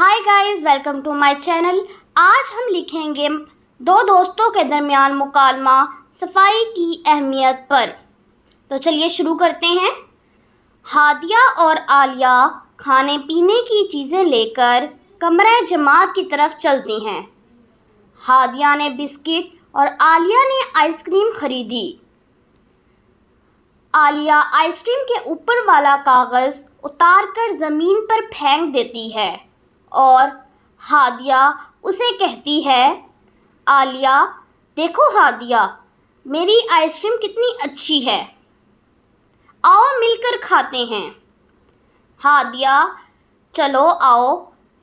Hi guys, welcome to my channel. आज हम लिखेंगे दो दोस्तों के दरमियान मुकालमा सफाई की अहमियत पर। तो चलिए शुरू करते हैं। हादिया और आलिया खाने पीने की चीज़ें लेकर कमरे जमात की तरफ चलती हैं। हादिया ने बिस्किट और आलिया ने आइसक्रीम खरीदी। आलिया आइसक्रीम के ऊपर वाला कागज़ उतारकर ज़मीन पर फेंक देती है और हादिया उसे कहती है, आलिया देखो हादिया, मेरी आइसक्रीम कितनी अच्छी है, आओ मिलकर खाते हैं। हादिया चलो आओ,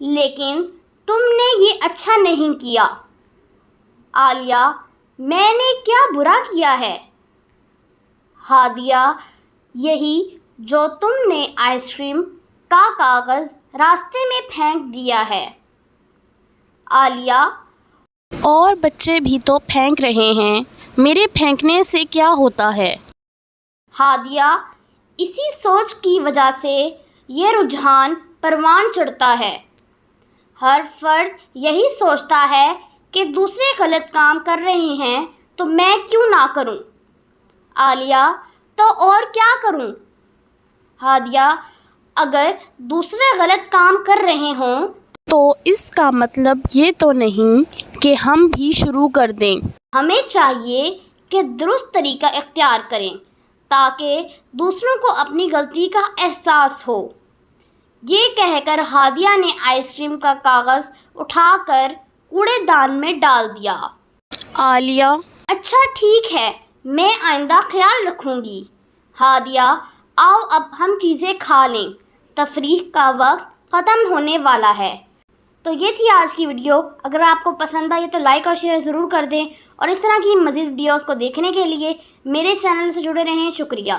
लेकिन तुमने ये अच्छा नहीं किया। आलिया मैंने क्या बुरा किया है? हादिया यही जो तुमने आइसक्रीम का कागज़ रास्ते में फेंक दिया है। आलिया और बच्चे भी तो फेंक रहे हैं, मेरे फेंकने से क्या होता है? हादिया इसी सोच की वजह से ये रुझान परवान चढ़ता है। हर फर्द यही सोचता है कि दूसरे गलत काम कर रहे हैं तो मैं क्यों ना करूं। आलिया तो और क्या करूं? हादिया अगर दूसरे गलत काम कर रहे हों तो इसका मतलब ये तो नहीं कि हम भी शुरू कर दें। हमें चाहिए कि दुरुस्त तरीका इख्तियार करें ताकि दूसरों को अपनी गलती का एहसास हो। ये कहकर हादिया ने आइसक्रीम का कागज़ उठाकर कूड़ेदान में डाल दिया। आलिया अच्छा ठीक है, मैं आइंदा ख्याल रखूँगी। हादिया आओ अब हम चीज़ें खा लें, तफरीह का वक्त ख़त्म होने वाला है। तो ये थी आज की वीडियो। अगर आपको पसंद आई तो लाइक और शेयर ज़रूर कर दें और इस तरह की मज़ीद वीडियोज़ को देखने के लिए मेरे चैनल से जुड़े रहें। शुक्रिया।